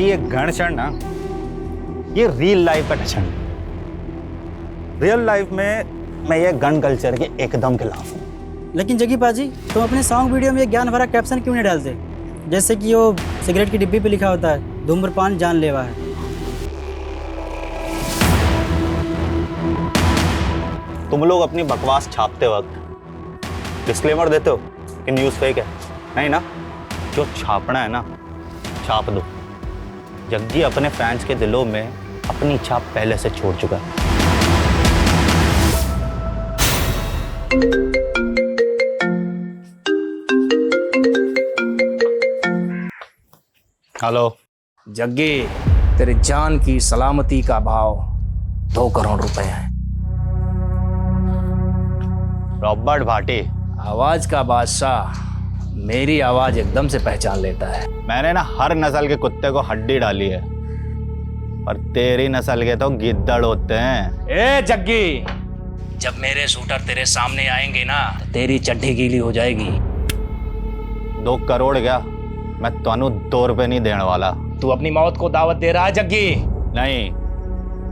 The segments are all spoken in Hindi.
ये गण क्षण ना, ये रियल लाइफ का टशन। रियल लाइफ में मैं ये गन कल्चर के एकदम खिलाफ हूँ। लेकिन जग्गी पाजी, तुम अपने सॉन्ग वीडियो में ये ज्ञान भरा कैप्शन क्यों नहीं डालते? जैसे कि वो सिगरेट की डिब्बी पे लिखा होता है, धूम्रपान जानलेवा है। तुम लोग अपनी बकवास छापते वक्त डिस्क्लेमर देते हो कि न्यूज़ फेक है, नहीं ना? जो छापना है ना, छाप दो। जग्गी अपने फैंस के दिलों में अपनी छाप पहले से छोड़ चुका है। हेलो जग्गी, तेरे जान की सलामती का भाव 2 करोड़ रुपए है। रॉबर्ट भाटी, आवाज का बादशाह मेरी आवाज एकदम से पहचान लेता है। मैंने ना हर नस्ल के कुत्ते को हड्डी डाली है, पर तेरी नस्ल के तो गिद्दड़ होते हैं। ए जग्गी, जब मेरे शूटर तेरे सामने आएंगे ना, तो तेरी चड्डी गीली हो जाएगी। 2 करोड़ क्या, मैं तुहानू 2 रुपए नहीं देने वाला। तू अपनी मौत को दावत दे रहा है जग्गी? नहीं,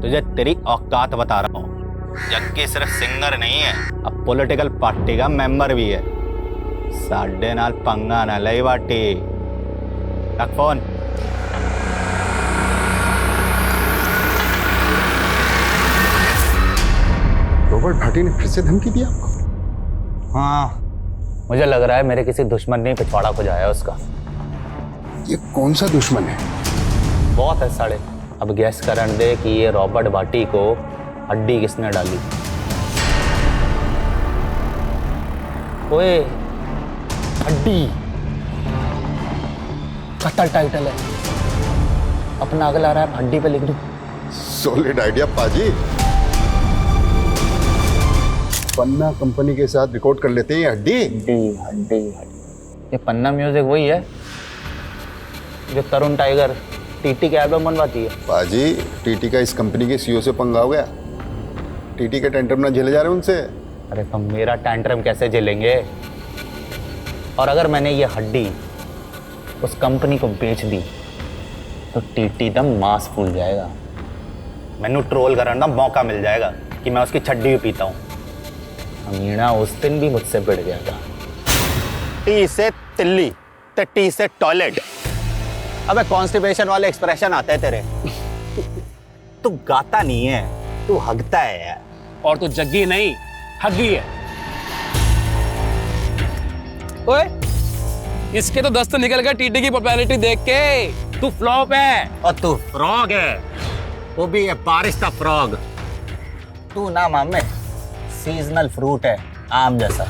तुझे तेरी औकात बता रहा हूँ। जग्गी सिर्फ सिंगर नहीं है, अब पॉलिटिकल पार्टी का मेंबर भी है। साढ़े नाल पंगा ना लई बाटी। रख फोन। रॉबर्ट भाटी ने फिर से धमकी दी आपको? हाँ, मुझे लग रहा है मेरे किसी दुश्मन ने पिछवाड़ा खुजाया उसका। ये कौन सा दुश्मन है? बहुत है साले। अब गैस करन दे कि ये रॉबर्ट भाटी को हड्डी किसने डाली। ओए, हड्डी कत्ल टाइटल है। अपना अगला रैप हड्डी पे लिख दूं। सॉलिड आइडिया पाजी। पन्ना कंपनी के साथ रिकॉर्ड कर लेते हैं हड्डी। हड्डी हड्डी हड्डी। ये पन्ना म्यूजिक वही है जो तरुण टाइगर टीटी के एल्बम बनवाती है। पाजी, टीटी का इस कंपनी के सीईओ से पंगा हो गया। टीटी के टेंट्रम ना झेले जा रहे उनसे। अरे तो मेरा टेंट्रम कैसे झेलेंगे? और अगर मैंने ये हड्डी उस कंपनी को बेच दी तो टीटी दम मांस फूल जाएगा। मैनू ट्रोल करने का मौका मिल जाएगा कि मैं उसकी छड्डी भी पीता हूँ। अमीना उस दिन भी मुझसे भिड़ गया था। टी से तिल्ली ते टी से टॉयलेट। अबे कॉन्स्टिपेशन वाले एक्सप्रेशन आते हैं तेरे। तू गाता नहीं है, तू हगता है यार। और तू जग्गी नहीं, हग्गी है। ओए, इसके तो दस्त निकल गए टीटी की पॉपुलैरिटी देख के। तू फ्लॉप है। और तू फ्रॉग है, वो भी है बारिश का फ्रॉग। तू ना मामे सीजनल फ्रूट है, आम जैसा।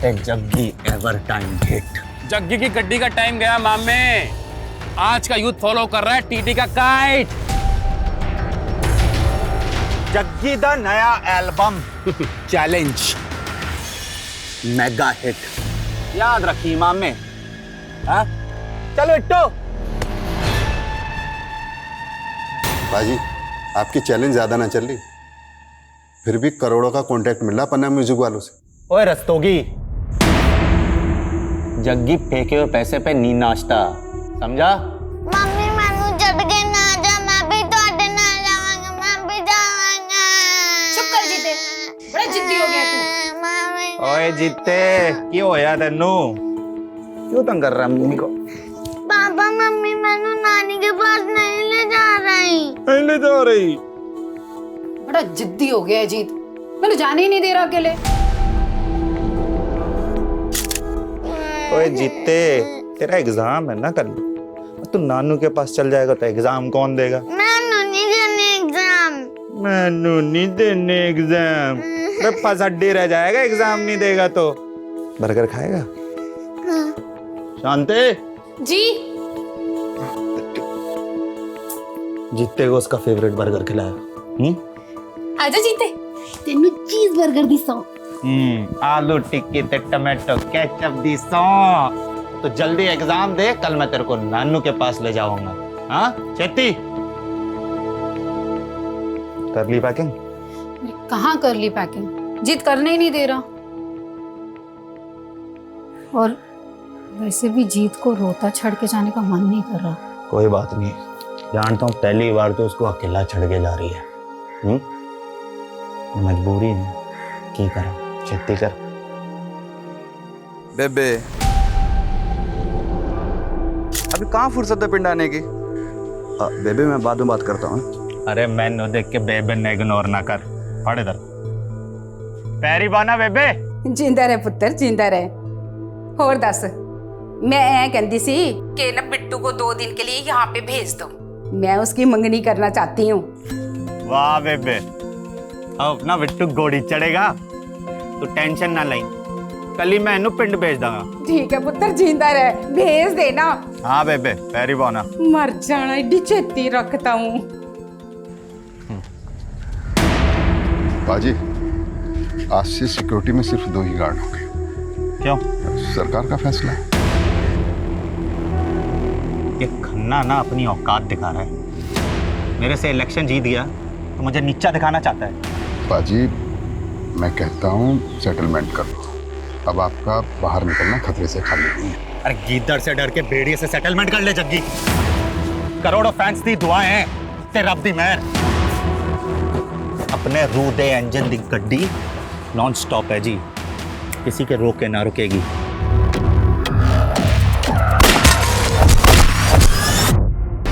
ते Jaggi ever time hit. Jaggi की गड्डी का टाइम गया मामे। आज का यूथ फॉलो कर रहा है टीटी का काइट। जग्गी दा नया एल्बम चैलेंज मेगा हिट। याद रखी मामे। हाँ, चलो इट्टो। पाजी, आपकी चैलेंज ज्यादा ना चल रही, फिर भी करोड़ों का कॉन्ट्रैक्ट मिल रहा पन्ना म्यूजिक वालों से। ओए रस्तोगी, जग्गी फेंके हुए पैसे पे नी नाचता, समझा? मम्मी मैनू छड़ के ना जा, मैं भी ਤੁਹਾਡੇ ਨਾਲ ਜਾਵਾਂਗਾ, मैं भी जावांगा। चुप कर जीते, बड़ा जिद्दी हो गया तू। मम्मी ओए जीते, क्यों होया तेनू? क्यों तंग कर रहा है मम्मी को? पापा मम्मी मैनू नानी के पास नहीं ले जा रही। नहीं ले जा रही। बड़ा जिद्दी हो गया है जीत, मैंने जाने ही नहीं दे रहा अकेले। ओए जीते, तेरा एग्जाम है ना कल, तू नानू के पास चल जाएगा तो एग्जाम कौन देगा? मैनू नहीं देने एग्जाम। मैनू नहीं देने एग्जाम। बस हड्डी रह जाएगा एग्जाम नहीं देगा तो। बर्गर खाएगा? शांति जी जीते को उसका फेवरेट बर्गर खिलाया। आजा जीते, तेनू चीज बर्गर दी सौ। आलू टिक्की ते टमाटो केचप दी सौ। तो जल्दी एग्जाम दे, कल मैं तेरे को नानू के पास ले जाऊंगा। हाँ चेती, कर ली पैकिंग? कहाँ कर ली पैकिंग, जीत करने ही नहीं दे रहा। और वैसे भी जीत को रोता छड़ के जाने का मन नहीं कर रहा। कोई बात नहीं, जानता हूँ पहली बार तो उसको अकेला छड़ के जा रही है। मजबूरी है, की करा खेती कर। बेबे अभी कहाँ फुर्सत है पिंड आने की? बेबे मैं बाद में बात करता हूँ। अरे मैंने देख के बेबे ने इग्नोर ना कर, पढ़ इधर। पैरी बाना बेबे। जिंदा रहे पुत्र, जिंदा रहे। और दस, मैं ऐ कहती सी कि ना बिट्टू को 2 दिन के लिए यहाँ पे भेज दो, मैं उसकी मंगनी करना चाहती हूँ। वाह बेबे, अब अपना बिट्टू घोड़ी चढ़ेगा, तू टेंशन ना लाई, कल ही मैं इन्हू पिंड भेज दूंगा। ठीक है पुत्र, जिंदा रहे, भेज देना। हाँ बेबे, पैरी बाना। मर जाना, एडी छेती रखता हूँ। बाजी, आज से सिक्योरिटी में सिर्फ 2 ही गार्ड होंगे। क्यों? सरकार का फैसला है। ये खन्ना ना अपनी औकात दिखा रहा है। मेरे से इलेक्शन जीत गया तो मुझे नीचा दिखाना चाहता है। बाजी, मैं कहता हूँ सेटलमेंट कर लो। अब आपका बाहर निकलना खतरे से खाली नहीं है। अरे गीदड़ से डर के भेड़िए से सेटलमेंट कर ले जग्गी। करोड़ों फैंस दी दुआएं हैं, ते रब दी मेहर। अपने रू दे इंजन दी गड्डी नॉन स्टॉप है जी, किसी के रोके ना रुकेगी।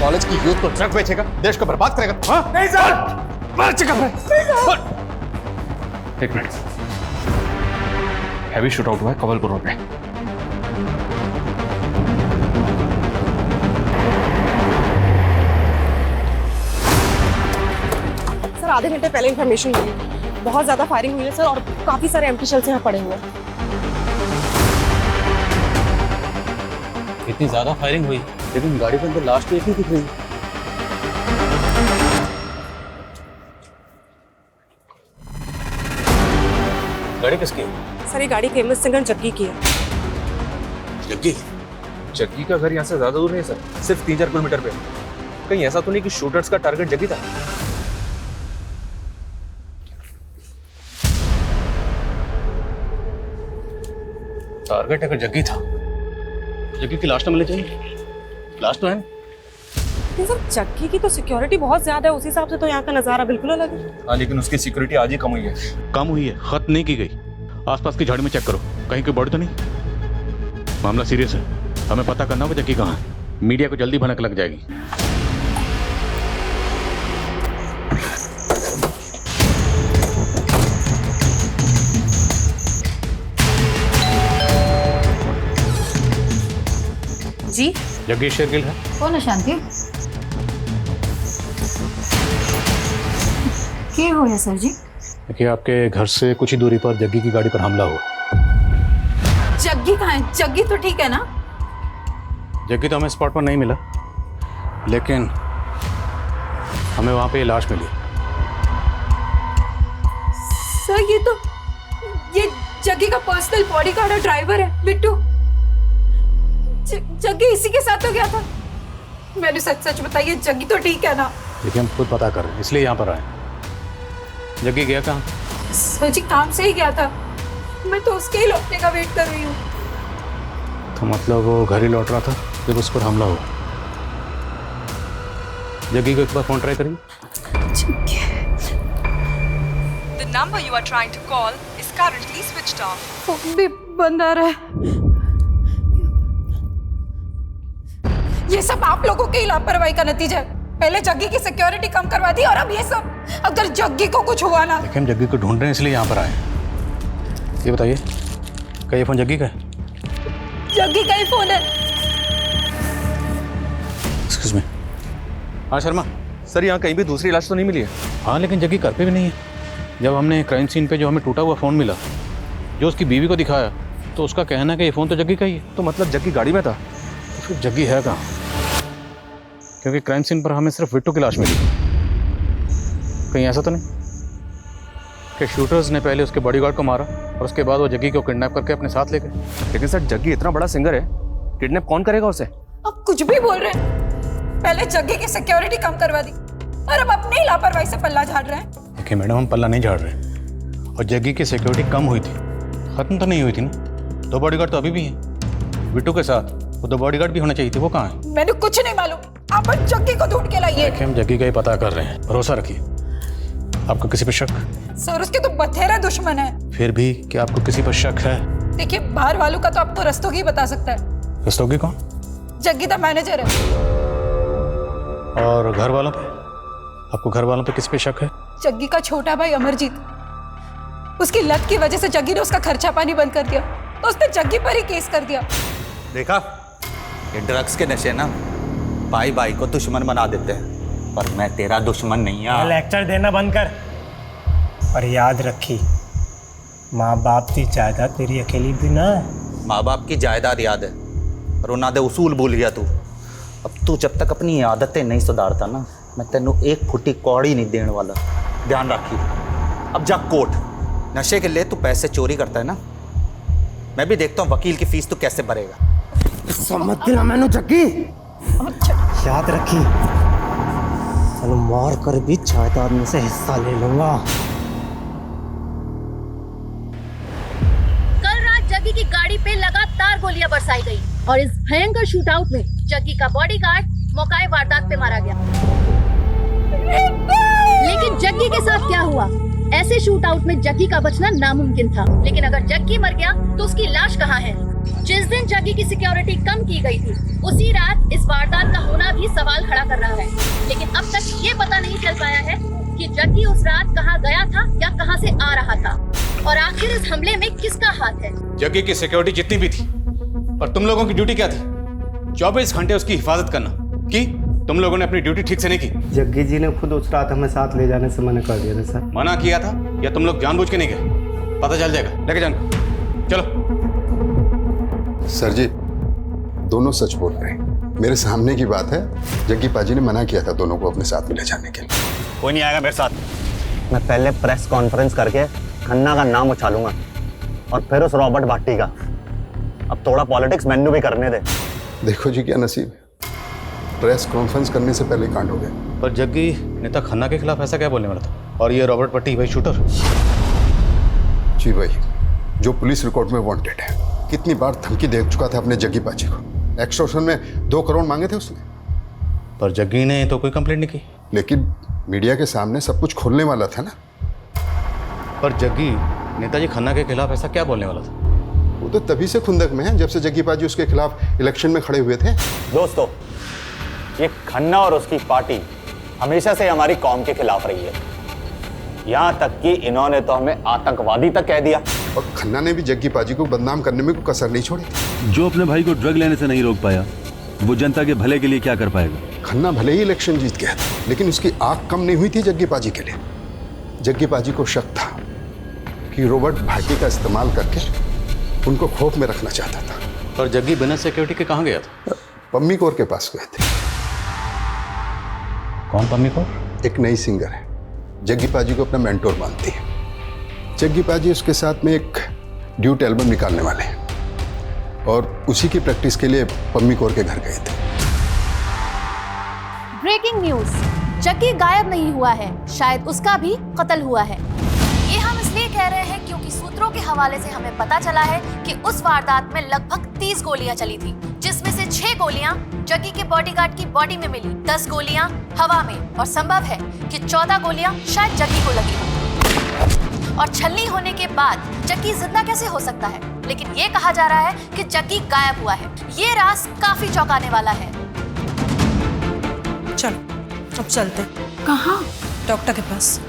कॉलेज की यूथ को ड्रग बेचेगा, देश को बर्बाद करेगा। हाँ? नहीं सर, मार चुका है। एक मिनट, हैवी शूट आउट हुआ है कवलपुर रोड पे। सर आधे घंटे पहले इन्फॉर्मेशन मिली, बहुत ज्यादा फायरिंग हुई है सर, और काफी सारे एम्प्टी शेल्स यहाँ पड़े हुए हैं। इतनी ज्यादा फायरिंग हुई, लेकिन गाड़ी के अंदर लास्ट एक ही दिख रही। गाड़ी किसकी है? सर ये गाड़ी फेमस सिंगर जग्गी की है। जग्गी? जग्गी का घर यहाँ से ज्यादा दूर नहीं है सर, सिर्फ 3-4 किलोमीटर पे। कहीं ऐसा तो नहीं कि शूटर्स का टारगेट जग्गी था? टारगेट अगर जग्गी था, जग्गी की लाश तो मिलनी चाहिए। लाश तो है। लेकिन सर जग्गी की तो सिक्योरिटी बहुत ज्यादा है, उस हिसाब से तो यहाँ का नजारा बिल्कुल अलग है। हाँ, लेकिन उसकी सिक्योरिटी आज ही कम हुई है। कम हुई है, खत्म नहीं की गई। आसपास की झाड़ी में चेक करो, कहीं कोई बॉडी तो नहीं। मामला सीरियस है, हमें पता करना होगा जग्गी कहाँ है। मीडिया को जल्दी भनक लग जाएगी। जी जग्गी शेरगिल है। कौन है शांति? क्या हो सर जी? देखिए, आपके घर से कुछ ही दूरी पर जग्गी की गाड़ी पर हमला हुआ। जग्गी कहाँ है? जग्गी तो ठीक है ना? जग्गी तो हमें स्पॉट पर नहीं मिला, लेकिन हमें वहां पे लाश मिली। सर ये जग्गी का पर्सनल बॉडीगार्ड और ड्राइवर है बिट्टू। जग्गी इसी के साथ तो गया था। मैंने सच बताइए, जग्गी तो ठीक है ना? देखिए, हम खुद पता कर रहे हैं, इसलिए यहाँ पर आए। जग्गी गया कहाँ? सर जी काम से ही गया था, मैं तो उसके ही लौटने का वेट कर रही हूँ। तो मतलब वो घर ही लौट रहा था जब उस पर हमला हुआ। जग्गी को एक बार फोन ट्राई करिए। The number you are trying to call is currently switched off. Phone भी बंद आ रहा है। ये सब आप लोगों की लापरवाही का नतीजा है। पहले जग्गी की सिक्योरिटी कम करवा दी और अब ये सब। अगर जग्गी को कुछ हुआ ना। देखिए, हम जग्गी को ढूंढ रहे हैं, इसलिए यहाँ पर आए। ये बताइए, क्या ये फोन जग्गी का है? जग्गी का ही फोन है। Excuse me. हाँ शर्मा सर, यहाँ कहीं भी दूसरी लाश तो नहीं मिली है? हाँ, लेकिन जग्गी घर पे भी नहीं है। जब हमने क्राइम सीन पे जो हमें टूटा हुआ फ़ोन मिला, जो उसकी बीवी को दिखाया, तो उसका कहना है कि ये फ़ोन तो जग्गी का ही है। तो मतलब जग्गी गाड़ी में था? तो फिर जग्गी है कहाँ? क्योंकि क्राइम सीन पर हमें सिर्फ बिट्टू की लाश मिली। कहीं ऐसा तो नहीं कि शूटर्स ने पहले उसके बॉडीगार्ड को मारा और उसके बाद वो जग्गी को किडनैप करके अपने साथ ले गए? लेकिन सर, जग्गी इतना बड़ा सिंगर है, किडनैप कौन करेगा उसे? अब कुछ भी बोल रहे हैं। पहले जग्गी की सिक्योरिटी कम करवा दी और अब अपनी लापरवाही से पल्ला झाड़ रहे हैं। देखिए मैडम, हम पल्ला नहीं झाड़ रहे, और जग्गी की सिक्योरिटी कम हुई थी, खत्म तो नहीं हुई थी ना। 2 बॉडीगार्ड तो अभी भी हैं बिट्टू के साथ। वो 2 बॉडीगार्ड भी होना चाहिए थे, वो कहाँ है? मैंने कुछ नहीं मालूम। आप जग्गी को ढूंढ के लाइए। देखिए हम जग्गी का ही पता कर रहे हैं, भरोसा रखिए। आपको किसी पर शक? सर उसके तो बथेरे दुश्मन है। फिर भी क्या आपको किसी पर शक है? देखिए बाहर वालों का तो आपको रस्तों की बता सकता है। रस्तोगी कौन? जग्गी तो मैनेजर है। और घर वालों पे? आपको घर वालों पे किस पे शक है? जग्गी का छोटा भाई अमरजीत, उसकी लत की वजह से जग्गी ने उसका खर्चा पानी बंद कर दिया, तो उसने जग्गी पर ही केस कर दिया। देखा, ये ड्रग्स के नशे ना भाई भाई को दुश्मन बना देते हैं, पर मैं तेरा दुश्मन नहीं हूं। लेक्चर देना बंद कर और याद रखी, माँ बाप की जायदाद तेरी अकेली भी ना। माँ बाप की जायदाद याद है, पर उन्होंने दे उसूल भूल गया तू। अब तू जब तक अपनी आदतें नहीं सुधारता ना, मैं तेनू एक फुटी कौड़ी नहीं देने वाला, ध्यान रखी। अब जा कोर्ट, नशे के लिए तू पैसे चोरी करता है ना, मैं भी देखता हूँ वकील की फीस तू कैसे भरेगा। समझ दिला मैंने जग्गी, याद रखी, तेनू मार कर भी जायदाद में से हिस्सा ले लूंगा। कल रात जग्गी की गाड़ी पे लगातार गोलियां बरसाई गई और इस भयंकर शूटआउट में जग्गी का बॉडीगार्ड मौकाए वारदात पे मारा गया। लेकिन जग्गी के साथ क्या हुआ? ऐसे शूटआउट में जग्गी का बचना नामुमकिन था, लेकिन अगर जग्गी मर गया तो उसकी लाश कहाँ है? जिस दिन जग्गी की सिक्योरिटी कम की गई थी, उसी रात इस वारदात का होना भी सवाल खड़ा कर रहा है। लेकिन अब तक ये पता नहीं चल पाया है कि जग्गी उस रात कहाँ गया था या कहाँ से आ रहा था, और आखिर इस हमले में किसका हाथ है। जग्गी की सिक्योरिटी जितनी भी थी, पर तुम लोगों की ड्यूटी क्या थी? 24 घंटे उसकी हिफाजत करना। की तुम लोगों ने अपनी ड्यूटी ठीक से नहीं की? जग्गी जी ने खुद उस रात हमें साथ ले जाने से मना कर दिया था सर। मना किया था या तुम लोग जानबूझ के नहीं गए? पता चल जाएगा, लेके जाओ। चलो। सर जी, दोनों सच बोल रहे हैं, मेरे सामने की बात है। जग्गी पाजी ने मना किया था दोनों को अपने साथ में ले जाने के लिए। कोई नहीं आएगा मेरे साथ। मैं पहले प्रेस कॉन्फ्रेंस करके खन्ना का नाम उछालूंगा और फिर उस रॉबर्ट भाटी का। अब थोड़ा पॉलिटिक्स मैन्यू भी करने दे। देखो जी क्या नसीब है, प्रेस कॉन्फ्रेंस करने से पहले कांड हो गया। पर जग्गी नेता खन्ना के खिलाफ ऐसा क्या बोलने वाला था? और ये रॉबर्ट भट्टी भाई शूटर? जी भाई, जो पुलिस रिकॉर्ड में वांटेड है। कितनी बार धमकी दे चुका था अपने जग्गी पाजी को। एक्सटॉर्शन में 2 करोड़ मांगे थे उसने। पर जग्गी ने तो कोई कंप्लेंट नहीं की। लेकिन मीडिया के सामने सब कुछ खोलने वाला था ना। पर जग्गी नेताजी खन्ना के खिलाफ ऐसा क्या बोलने वाला था? वो तो तभी से खुंदक में है जब से जग्गी पाजी उसके खिलाफ इलेक्शन में खड़े हुए थे। दोस्तों, ये खन्ना और उसकी पार्टी हमेशा से हमारी कौम के खिलाफ रही है। यहाँ तक कि इन्होंने तो हमें आतंकवादी तक कह दिया। और खन्ना ने भी जग्गी पाजी को बदनाम करने में कोई कसर नहीं छोड़ी थी। जो अपने भाई को ड्रग लेने से नहीं रोक पाया, वो जनता के भले के लिए क्या कर पाएगा? खन्ना भले ही इलेक्शन जीत गया था, लेकिन उसकी आंख कम नहीं हुई थी जग्गी पाजी के लिए। जग्गी पाजी को शक था कि रॉबर्ट भाटी का इस्तेमाल करके उनको खौफ में रखना चाहता था। पर जग्गी बिना सिक्योरिटी के कहाँ गया था? पम्मी कौर के पास गए थे। कौन पम्मी कौर? एक नई सिंगर है, जग्गी पाजी को अपना मेंटोर मानती है। जग्गी पाजी उसके साथ में एक ड्यूट एल्बम निकालने वाले हैं और उसी की प्रैक्टिस के लिए पम्मी कौर के घर गए थे। ब्रेकिंग न्यूज, जग्गी गायब नहीं हुआ है, शायद उसका भी कत्ल हुआ है। ये हम इसलिए कह रहे हैं क्योंकि सूत्रों के हवाले से हमें पता चला है कि उस वारदात में लगभग 30 गोलियां चली थी, जिसमें से 6 गोलियां जग्गी के बॉडीगार्ड की बॉडी में मिली, 10 गोलियां हवा में, और संभव है कि 14 गोलियां शायद जग्गी को लगी हो। और छलनी होने के बाद जग्गी जिंदा कैसे हो सकता है? लेकिन ये कहा जा रहा है कि जग्गी गायब हुआ है। ये राज काफी चौंकाने वाला है। चलो अब चलते। कहाँ? डॉक्टर के पास।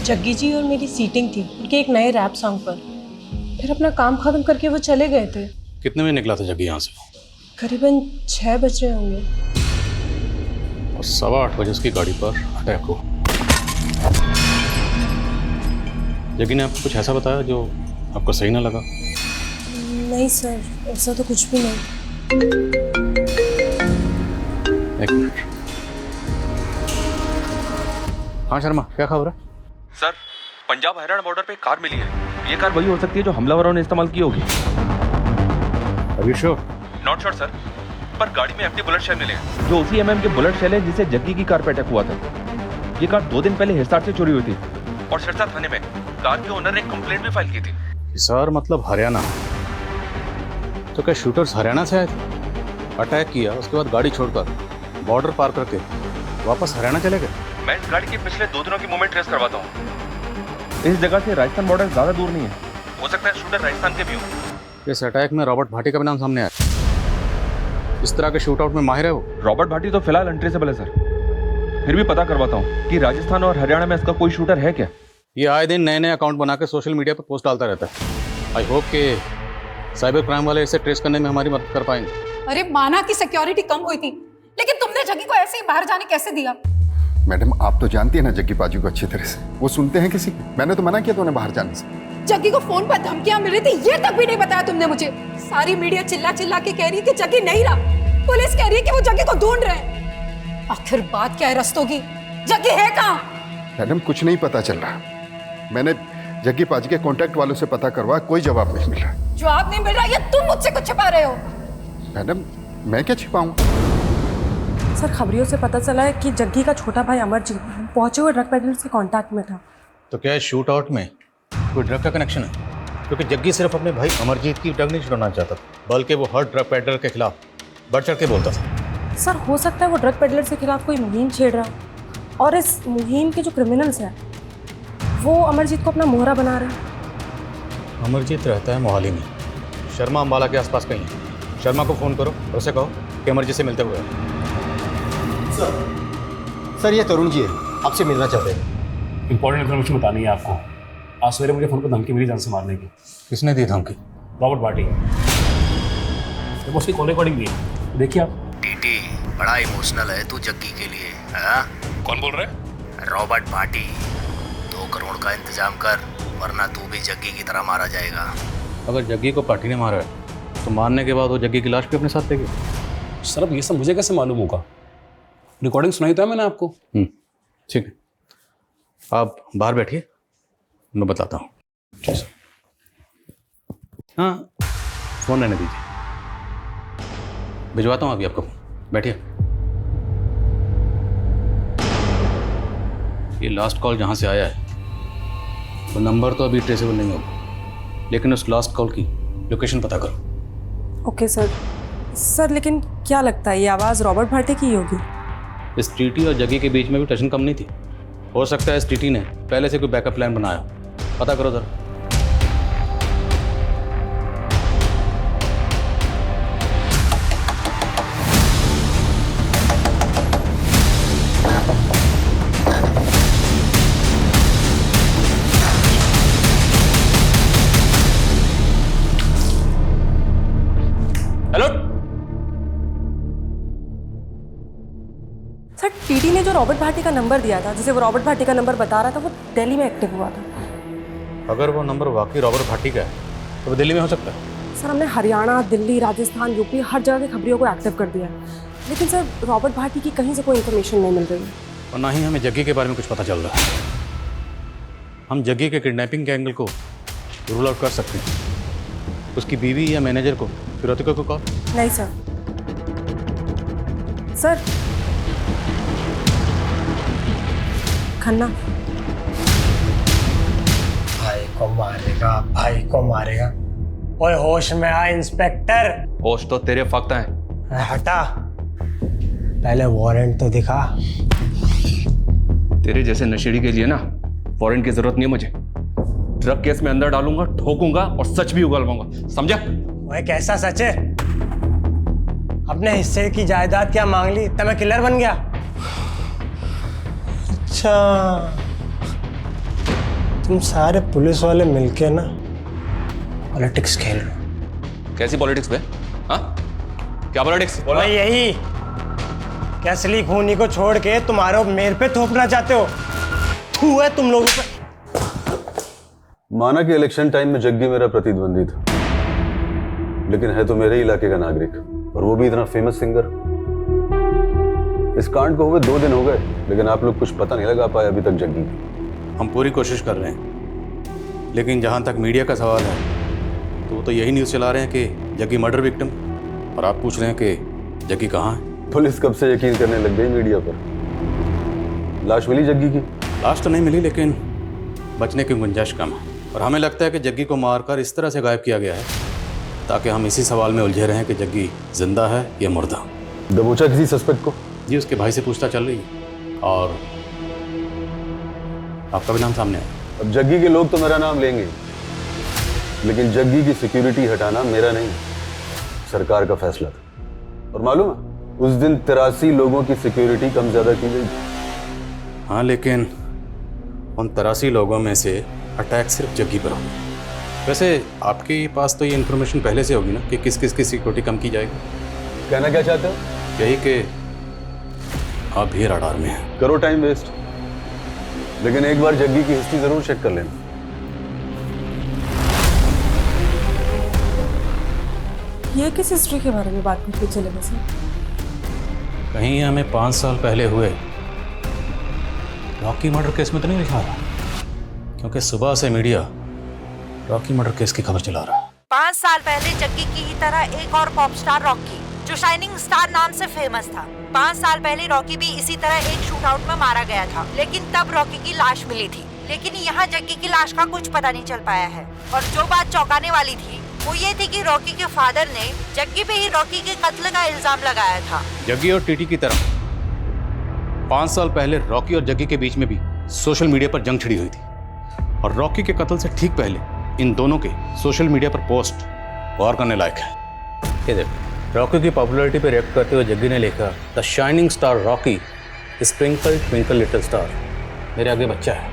जग्गी जी और मेरी सीटिंग थी उनके एक नए रैप सॉन्ग पर। फिर अपना काम खत्म करके वो चले गए थे। कितने बजे निकला था जग्गी यहाँ से? करीबन 6 बज रहे होंगे। और 8:15 बजे उसकी गाड़ी पर अटैक हुआ। जग्गी ने आपको कुछ ऐसा बताया जो आपको सही ना लगा? नहीं सर, ऐसा तो कुछ भी नहीं। एक मिनट। हाँ शर्मा, क्या खबर है? सर, पंजाब हरियाणा बॉर्डर पे एक कार मिली है। ये कार वही हो सकती है जो हमलावरों ने इस्तेमाल की होगी। Are you sure? Not sure sir. पर गाड़ी में एम्प्टी बुलेट शेल मिले हैं, जो उसी एमएम के बुलेट शेल है जिसे जग्गी की कार पे अटैक हुआ था। ये कार 2 दिन पहले हिसार से चोरी हुई थी और सिरसा थाने में कार के ओनर ने कंप्लेंट भी फाइल की थी। हिसार मतलब हरियाणा। तो क्या शूटर्स हरियाणा से आए थे? अटैक किया, उसके बाद गाड़ी छोड़कर बॉर्डर पार करके वापस हरियाणा चले गए? मैं इस गाड़ी के पिछले 2 दिनों की मूवमेंट ट्रेस करवाता हूँ। इस जगह से राजस्थान बॉर्डर ज्यादा दूर नहीं है, हो सकता है शूटर राजस्थान के भी हो। इस अटैक में रॉबर्ट भाटी का भी नाम सामने आया। इस तरह के शूट आउट में माहिर है वो। रॉबर्ट भाटी तो फिलहाल अनट्रेसेबल है सर, फिर भी पता करवाता हूँ कि राजस्थान और हरियाणा में इसका कोई शूटर है क्या। ये आए दिन नए नए अकाउंट बना के सोशल मीडिया पर पोस्ट डालता रहता है। आई होप कि साइबर क्राइम वाले इसे ट्रेस करने में हमारी मदद कर पाएंगे। अरे माना कि सिक्योरिटी कम हुई थी, लेकिन तुमने जग्गी को ऐसे ही बाहर जाने कैसे दिया? मैडम आप तो जानती है ना जग्गी पाजी को अच्छी तरह से, वो सुनते हैं किसी की। मैंने तो मना किया था उन्हें बाहर जाने से। जग्गी को फोन पर धमकियां मिल रही थी, ये तक भी नहीं बताया तुमने मुझे। सारी मीडिया चिल्ला चिल्ला के कह रही है कि जग्गी नहीं रहा, पुलिस कह रही है कि वो जग्गी को ढूंढ रहे हैं। आखिर बात क्या है रस्तों की? जग्गी है कहाँ? मैडम कुछ नहीं पता चल रहा। मैंने जग्गी पाजी के कांटेक्ट वालों से पता करवाया, कोई जवाब नहीं मिला। जवाब नहीं मिल रहा, ये तुम मुझसे कुछ छिपा रहे हो? मैडम मैं क्या छिपाऊं? सर खबरियों से पता चला है कि जग्गी का छोटा भाई अमरजीत पहुंचे हुए ड्रग पेडलर्स के कांटेक्ट में था। तो क्या है शूट आउट में कोई ड्रग का कनेक्शन है? क्योंकि जग्गी सिर्फ अपने भाई अमरजीत की ड्रग नहीं छुड़ाना चाहता, बल्कि वो हर ड्रग पेडलर के खिलाफ बढ़ चढ़ के बोलता था। सर हो सकता है वो ड्रग पेडलर्स के खिलाफ कोई मुहिम छेड़ रहा, और इस मुहिम के जो क्रिमिनल्स हैं वो अमरजीत को अपना मोहरा बना रहे हैं। अमरजीत रहता है मोहाली में, शर्मा अम्बाला के आसपास कहीं है। शर्मा को फ़ोन करो और उसे कहो कि अमरजीत से मिलते हुए। सर ये तरुण जी है, आपसे मिलना चाहते हैं। इंपॉर्टेंट इन्फॉर्मेशन बतानी है आपको। आज सवेरे मुझे फोन पर धमकी मिली जान से मारने की। किसने दी धमकी? रॉबर्ट भाटी। देखो उसकी कॉल रिकॉर्डिंग भी है, देखिए आप। टीटी बड़ा इमोशनल है तू जग्गी के लिए, हाँ? कौन बोल रहे? रॉबर्ट भाटी। 2 करोड़ का इंतजाम कर, वरना तू भी जग्गी की तरह मारा जाएगा। अगर जग्गी को पार्टी ने मारा है तो मारने के बाद वो जग्गी की लाश भी अपने साथ लेगी। सर अब ये सब मुझे कैसे मालूम होगा? रिकॉर्डिंग सुनाई तो है मैंने आपको। ठीक है, आप बाहर बैठिए, मैं बताता हूँ। हाँ फ़ोन रहने दीजिए, भिजवाता हूँ अभी आपको। बैठिए। ये लास्ट कॉल जहाँ से आया है वो नंबर तो अभी ट्रेसेबल नहीं होगा, लेकिन उस लास्ट कॉल की लोकेशन पता करो। ओके सर लेकिन क्या लगता है ये आवाज़ रॉबर्ट भाटी की होगी? इस टीटी और जग्गी के बीच में भी टेंशन कम नहीं थी। हो सकता है इस टीटी ने पहले से कोई बैकअप प्लान बनाया। पता करो जरा। हेलो सर, टीटी ने जो रॉबर्ट भाटी का नंबर दिया था, जिसे वो रॉबर्ट भाटी का नंबर बता रहा था, वो दिल्ली में एक्टिव हुआ था। अगर वो नंबर वाकई रॉबर्ट भाटी का है तो वो दिल्ली में हो सकता है। सर हमने हरियाणा, दिल्ली, राजस्थान, यूपी हर जगह की खबरियों को एक्टिव कर दिया है, लेकिन सर रॉबर्ट भाटी की कहीं से कोई इन्फॉर्मेशन नहीं मिल रही है। और ना ही हमें जग्गी के बारे में कुछ पता चल रहा है। हम जग्गी के किडनैपिंग के एंगल को रूल आउट कर सकते हैं। उसकी बीवी या मैनेजर को फिरौती को कॉल? नहीं सर खन्ना भाई को मारेगा। ओए होश में आ इंस्पेक्टर। होश तो तेरे फक्त हैं। हटा, पहले वारंट तो दिखा। तेरे जैसे नशेड़ी के लिए ना वारंट की जरूरत नहीं है मुझे। ड्रग केस में अंदर डालूंगा, ठोकूंगा और सच भी उगलवाऊंगा, समझा? ओए कैसा सच है? अपने हिस्से की जायदाद क्या मांग ली तब मैं किलर बन गया? अच्छा, तुम सारे पुलिस वाले मिलके ना पॉलिटिक्स खेल रहे हो। कैसी पॉलिटिक्स बे? हाँ क्या पॉलिटिक्स? बोला यही कि असली खूनी को छोड़ के तुम्हारे मेरे पे थोपना चाहते हो। थू है तुम लोगों पे। माना कि इलेक्शन टाइम में जग्गी मेरा प्रतिद्वंदी था, लेकिन है तो मेरे ही इलाके का नागरिक, और वो भी इतना फेमस सिंगर। इस कांड को हुए 2 दिन हो गए, लेकिन आप लोग कुछ पता नहीं लगा पाए अभी तक जग्गी की। हम पूरी कोशिश कर रहे हैं, लेकिन जहाँ तक मीडिया का सवाल है तो वो तो यही न्यूज़ चला रहे हैं कि जग्गी मर्डर विक्टिम, और आप पूछ रहे हैं कि जग्गी कहाँ है? पुलिस कब से यकीन करने लग गई मीडिया पर। लाश मिली जग्गी की? लाश तो नहीं मिली, लेकिन बचने की गुंजाइश कम है। और हमें लगता है कि जग्गी को मारकर इस तरह से गायब किया गया है ताकि हम इसी सवाल में उलझे रहें कि जग्गी जिंदा है या मुर्दा। दबोचा किसी सस्पेक्ट को? जी, उसके भाई से पूछताछ चल रही है और आपका भी नाम सामने है। अब जग्गी के लोग तो मेरा नाम लेंगे, लेकिन जग्गी की सिक्योरिटी हटाना मेरा नहीं, सरकार का फैसला था। और मालूम है, उस दिन 83 लोगों की सिक्योरिटी कम ज्यादा की गई। हाँ, लेकिन उन 83 लोगों में से अटैक सिर्फ जग्गी पर हो। वैसे आपके पास तो ये इन्फॉर्मेशन पहले से होगी ना कि किस किस की सिक्योरिटी कम की जाएगी। कहना क्या चाहते हो? यही कि आप भी राडार में हैं। करो टाइम वेस्ट, लेकिन एक बार जग्गी की हिस्ट्री जरूर चेक कर लेना। ये किस हिस्ट्री के बारे में बात करते चले वैसे? कहीं हमें 5 साल पहले हुए रॉकी मर्डर केस में तो नहीं लिखा रहा, क्योंकि सुबह से मीडिया रॉकी मर्डर केस की खबर चला रहा है। 5 साल पहले जग्गी की ही तरह एक और पॉप स्टार रॉकी, जो शाइनिंग स्टार नाम से फेमस था। 5 साल पहले रॉकी भी इसी तरह एक शूटआउट में मारा गया था, लेकिन तब रॉकी की लाश मिली थी। लेकिन यहाँ जग्गी की लाश का कुछ पता नहीं चल पाया है। और जो बात चौंकाने वाली थी वो ये थी कि रॉकी के फादर ने जग्गी पे ही रॉकी के कत्ल का इल्जाम लगाया था। जग्गी और टीटी की तरह 5 साल पहले रॉकी और जग्गी के बीच में भी सोशल मीडिया पर जंग छिड़ी हुई थी। और रॉकी के कत्ल से ठीक पहले इन दोनों के सोशल मीडिया पर पोस्ट गौर करने लायक है। ये देखो, रॉकी की पॉपुलैरिटी पे रिएक्ट करते हुए जग्गी ने लिखा, the shining star Rocky sprinkle twinkle little star, मेरे आगे बच्चा है।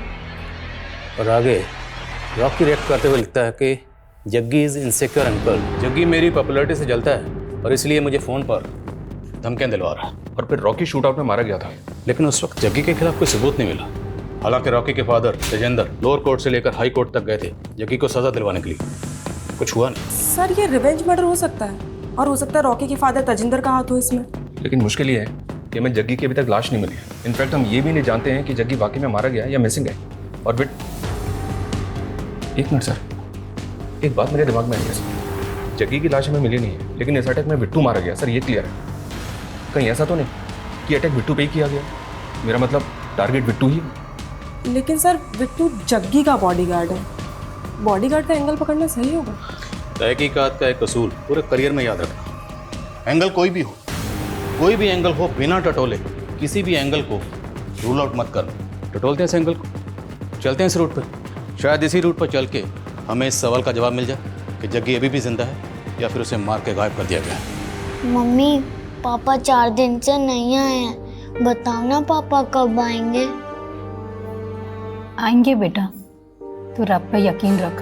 और आगे रॉकी रिएक्ट करते हुए लिखता है कि Jaggi is insecure uncle, Jaggi मेरी पॉपुलैरिटी से जलता है और इसलिए मुझे फ़ोन पर धमकियां दिलवा रहा है। और फिर रॉकी शूटआउट में मारा गया था, लेकिन उस वक्त जग्गी के खिलाफ कोई सबूत नहीं मिला। हालांकि रॉकी के फादर तेजेंद्र लोअर कोर्ट से लेकर हाई कोर्ट तक गए थे जग्गी को सजा दिलवाने के लिए, कुछ हुआ नहीं। सर, ये रिवेंज मर्डर हो सकता है, और हो सकता है रॉकी के फादर तजिंदर का हाथ हो इसमें। लेकिन मुश्किल ये है कि हमें जग्गी की अभी तक लाश नहीं मिली है। इनफैक्ट हम ये भी नहीं जानते हैं कि जग्गी वाकई में मारा गया या मिसिंग है। और फिर एक मिनट सर, एक बात मेरे दिमाग में आई है सर, जग्गी की लाश हमें मिली नहीं है, लेकिन इस अटैक में बिट्टू मारा गया सर, ये क्लियर है। कहीं ऐसा तो नहीं कि अटैक बिट्टू पे ही किया गया? मेरा मतलब टारगेट बिट्टू ही। लेकिन सर, बिट्टू जग्गी का बॉडीगार्ड है, बॉडीगार्ड का एंगल पकड़ना सही होगा? तहकीकात का एक असूल पूरे करियर में याद रखना, एंगल कोई भी हो, कोई भी एंगल हो, बिना टटोले किसी भी एंगल को रूल आउट मत करो। टटोलते हैं इस एंगल को, चलते हैं इस रूट पर, शायद इसी रूट पर चल के हमें इस सवाल का जवाब मिल जाए कि जग्गी अभी भी जिंदा है या फिर उसे मार के गायब कर दिया गया है। मम्मी, पापा 4 दिन से नहीं आए हैं, बताओ ना पापा कब आएंगे? आएंगे बेटा, तू रब पे यकीन रख।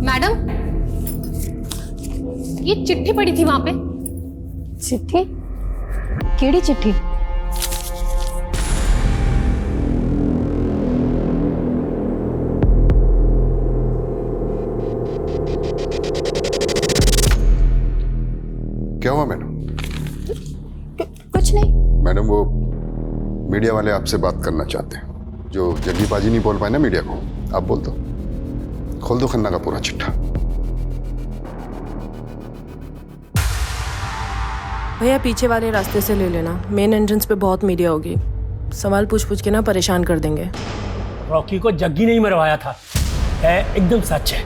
मैडम, ये चिट्ठी पड़ी थी वहां पे। चिट्ठी? केड़ी चिट्ठी? क्या हुआ मैडम? कुछ नहीं मैडम, वो मीडिया वाले आपसे बात करना चाहते हैं। जो जग्गी पाजी नहीं बोल पाए ना मीडिया को, आप बोल दो, खोल दो खन्ना का पूरा चिट्ठा। भैया, पीछे वाले रास्ते से ले लेना, मेन एंट्रेंस पे बहुत मीडिया होगी, सवाल पूछ पूछ के ना परेशान कर देंगे। रॉकी को जग्गी नहीं मरवाया था, है एकदम सच है।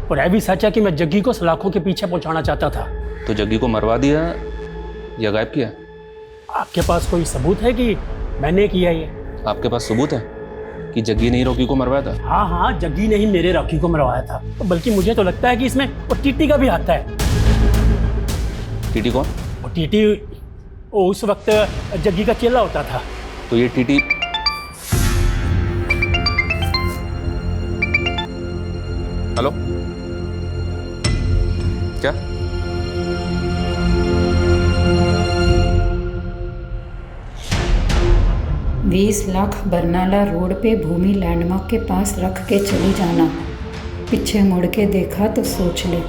और है भी सच है कि मैं जग्गी को सलाखों के पीछे पहुंचाना चाहता था। तो जग्गी को मरवा दिया या गायब किया? आपके पास कोई सबूत है कि मैंने किया ये? आपके पास सबूत है कि जग्गी ने ही रॉकी को मरवाया था? हाँ हाँ, जग्गी ने ही मेरे रॉकी को मरवाया था। तो बल्कि मुझे तो लगता है कि इसमें वो टीटी का भी हाथ है। टीटी कौन? वो टीटी वो उस वक्त जग्गी का चेला होता था। तो ये टीटी हेलो, क्या? $20 लाख बरनाला रोड पे भूमि लैंडमार्क के पास रख के चली जाना। पीछे मुड़ के देखा तो सोच ले,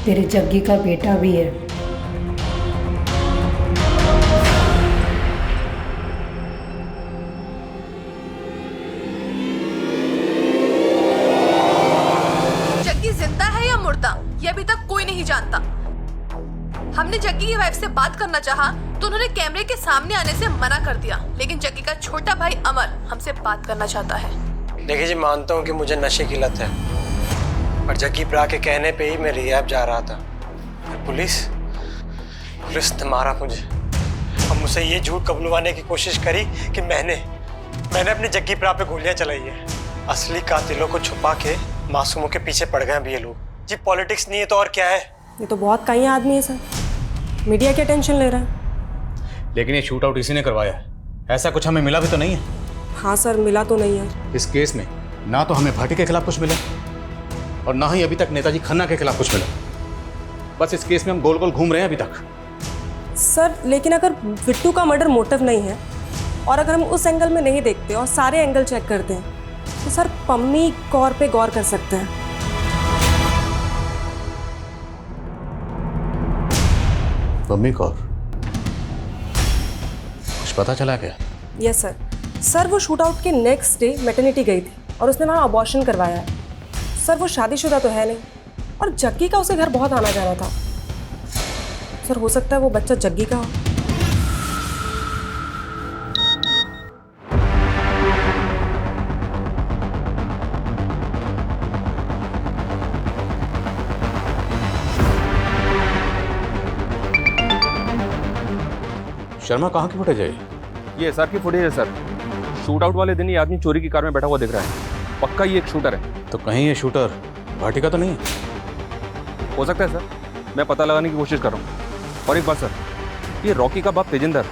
तेरे जग्गी का बेटा भी है। जग्गी जिंदा है या मुर्दा? जग्गी की वाइफ से बात करना चाहा तो उन्होंने कैमरे के सामने आने से मना कर दिया, लेकिन जग्गी का छोटा भाई अमर हमसे बात करना चाहता है। देखिए जी, मानता हूँ कि मुझे नशे की लत है, पर जग्गी प्रा के कहने पे ही मैं रिहैब जा रहा था। पुलिस ने मारा मुझे और मुझसे ये झूठ कबूलवाने की कोशिश करी कि मैंने अपनी जग्गी प्रा पे गोलियां चलाई है। असली कातिलों को छुपा के मासूमों के पीछे पड़ गए अभी ये लोग। जी पॉलिटिक्स नहीं है तो और क्या है? ये तो बहुत कहीं आदमी है सर, मीडिया की टेंशन ले रहा है। लेकिन ये शूट आउट इसी ने करवाया है, ऐसा कुछ हमें मिला भी तो नहीं है। हाँ सर, मिला तो नहीं है। इस केस में ना तो हमें भाटी के खिलाफ कुछ मिला और ना ही अभी तक नेताजी खन्ना के खिलाफ कुछ मिला। बस इस केस में हम गोल गोल घूम रहे हैं अभी तक। सर लेकिन अगर बिट्टू का मर्डर मोटिव नहीं है और अगर हम उस एंगल में नहीं देखते और सारे एंगल चेक करते हैं तो सर पम्मी कौर पे गौर कर सकते हैं। पम्मी कौर, कुछ पता चला क्या? Yes sir. सर वो शूट आउट के नेक्स्ट डे मैटरनिटी गई थी और उसने वहाँ अबॉर्शन करवाया है। सर वो शादीशुदा तो है नहीं और जग्गी का उसके घर बहुत आना जाना था। सर हो सकता है वो बच्चा जग्गी का हो। शर्मा कहाँ की फुटेज है? ये एसआर की फुटेज है सर। शूट आउट वाले दिन ये आदमी चोरी की कार में बैठा हुआ दिख रहा है। पक्का ये एक शूटर है। तो कहीं ये शूटर भाटी का तो नहीं है? हो सकता है सर, मैं पता लगाने की कोशिश कर रहा हूँ। और एक बात सर, ये रॉकी का बाप तेजिंदर